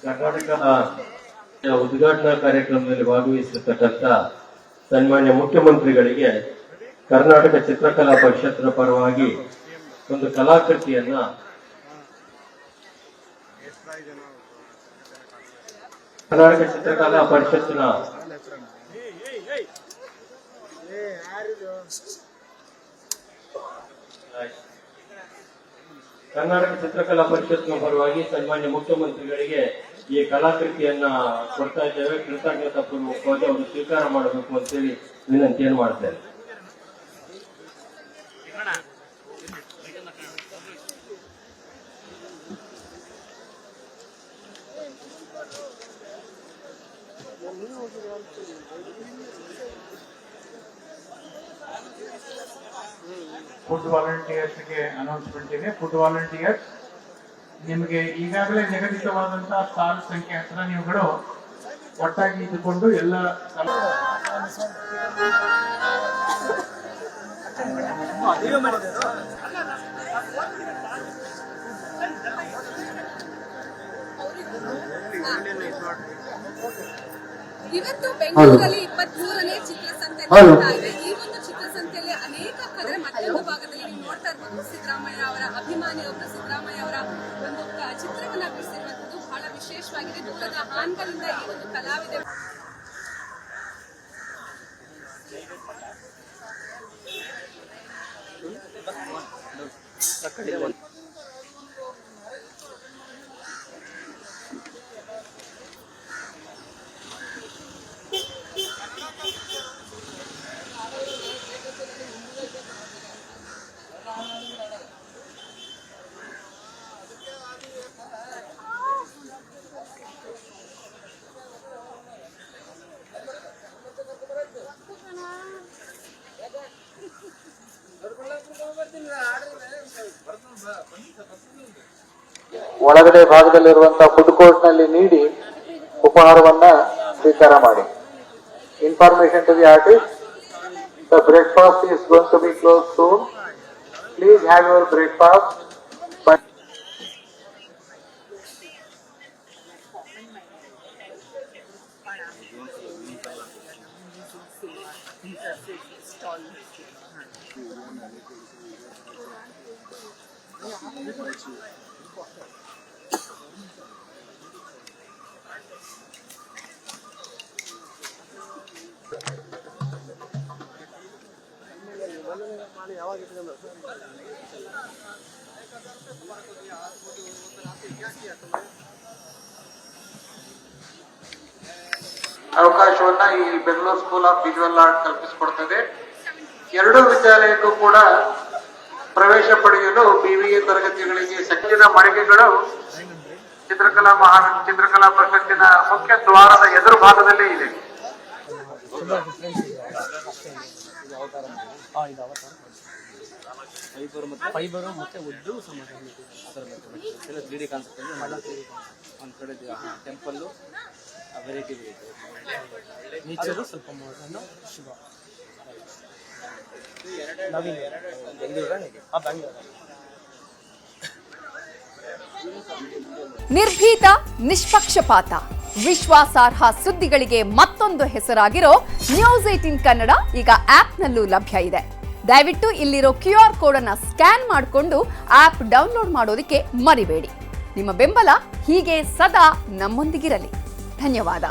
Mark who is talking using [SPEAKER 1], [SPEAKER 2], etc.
[SPEAKER 1] ಕರ್ನಾಟಕದ ಉದ್ಘಾಟನಾ ಕಾರ್ಯಕ್ರಮದಲ್ಲಿ ಭಾಗವಹಿಸಿರ್ತಕ್ಕಂಥ ಸನ್ಮಾನ್ಯ ಮುಖ್ಯಮಂತ್ರಿಗಳಿಗೆ ಕರ್ನಾಟಕ ಚಿತ್ರಕಲಾ ಪರಿಷತ್ನ ಪರವಾಗಿ ಒಂದು ಕಲಾಕೃತಿಯನ್ನ ಕರ್ನಾಟಕ ಚಿತ್ರಕಲಾ ಪರಿಷತ್ತಿನ ಪರವಾಗಿ ಸನ್ಮಾನ್ಯ ಮುಖ್ಯಮಂತ್ರಿಗಳಿಗೆ ಈ ಕಲಾಕೃತಿಯನ್ನ ಕೊಡ್ತಾ ಇದ್ದೇವೆ. ಕೃತಜ್ಞತಾ ಪೂರ್ವಕವಾಗಿ ಅವರು ಸ್ವೀಕಾರ ಮಾಡಬೇಕು ಅಂತೇಳಿ ವಿನಂತಿಯನ್ನು ಮಾಡ್ತೇನೆ.
[SPEAKER 2] ಫುಡ್ ವಾಲಂಟಿಯರ್ಸ್ ಗೆ ಅನೌನ್ಸ್ಮೆಂಟ್ ಇದೆ. ಫುಡ್ ವಾಲಂಟಿಯರ್ಸ್ ನಿಮಗೆ ಈಗಾಗಲೇ ನಿಗದಿತವಾದಂತಹ ಸ್ಟಾಲ್ ಸಂಖ್ಯೆ ಹತ್ರ ನೀವುಗಳು ಒಟ್ಟಾಗಿ ಇದ್ದುಕೊಂಡು ಎಲ್ಲ
[SPEAKER 3] ಇವತ್ತು ಬೆಂಗಳೂರಲ್ಲಿ 23ನೇ ಚಿತ್ರಸಂತೆ ನಡೀತಾ ಇದೆ. ಈ ಒಂದು ಚಿತ್ರಸಂತೆಯಲ್ಲಿ ಅನೇಕ ಕಡೆ ಮತ್ತೊಂದು ಭಾಗದಲ್ಲಿ ನೀವು ನೋಡ್ತಾ ಇರ್ಬೋದು ಸಿದ್ದರಾಮಯ್ಯ ಅವರ ಅಭಿಮಾನಿಯೊಬ್ಬರು ಸಿದ್ದರಾಮಯ್ಯ ಅವರ ಒಂದು ಚಿತ್ರವನ್ನ ಬಿಡಿಸಿರುವಂತದ್ದು ಬಹಳ ವಿಶೇಷವಾಗಿದೆ. ದೂರದ ಹಾನ್ಗಳಿಂದ ಈ ಒಂದು ಕಲಾವಿದ
[SPEAKER 4] ಒಳಗಡೆ ಭಾಗದಲ್ಲಿರುವಂತಹ ಫುಡ್ ಕೋರ್ಟ್ ನಲ್ಲಿ ನೀಡಿ ಉಪಹಾರವನ್ನ ಸ್ವೀಕಾರ ಮಾಡಿ. Information to the artist, the breakfast is going to be close soon. Please have your breakfast. ಅವಕಾಶವನ್ನ ಈ Bengaluru school of visual art ಕಲ್ಪಿಸಿಕೊಡ್ತದೆ. ಎರಡೂ ವಿದ್ಯಾಲಯಕ್ಕೂ ಕೂಡ ಪ್ರವೇಶ ಪಡೆಯಲು BVA ತರಗತಿಗಳಿಗೆ ಸಜ್ಜಿದ ಮಳಿಗೆಗಳು ಚಿತ್ರಕಲಾ ಪರಿಷತ್ತಿನ ಮುಖ್ಯ ದ್ವಾರದ ಎದುರು ಭಾಗದಲ್ಲೇ ಇದೆ.
[SPEAKER 5] ಫೈಬರ್ ಮತ್ತೆ ಉದ್ದು ಅದರ 3D ಕಾನ್ಸೆಪ್ಟ್ ಒಂದು ಕಡೆ ಟೆಂಪಲ್ ವೆರೈಟಿ ನೇಚರ್ ಸ್ವಲ್ಪ ಮಾಡರ್ನ್ ಶಿವ
[SPEAKER 6] ನಿರ್ಭೀತ, ನಿಷ್ಪಕ್ಷಪಾತ, ವಿಶ್ವಾಸಾರ್ಹ ಸುದ್ದಿಗಳಿಗೆ ಮತ್ತೊಂದು ಹೆಸರಾಗಿರೋ ನ್ಯೂಸ್18 ಕನ್ನಡ ಈಗ ಆಪ್ನಲ್ಲೂ ಲಭ್ಯ ಇದೆ. ದಯವಿಟ್ಟು ಇಲ್ಲಿರೋ QR ಕೋಡ್ ಅನ್ನು ಸ್ಕ್ಯಾನ್ ಮಾಡಿಕೊಂಡು ಆಪ್ ಡೌನ್ಲೋಡ್ ಮಾಡೋದಕ್ಕೆ ಮರಿಬೇಡಿ. ನಿಮ್ಮ ಬೆಂಬಲ ಹೀಗೆ ಸದಾ ನಮ್ಮೊಂದಿಗಿರಲಿ. ಧನ್ಯವಾದ.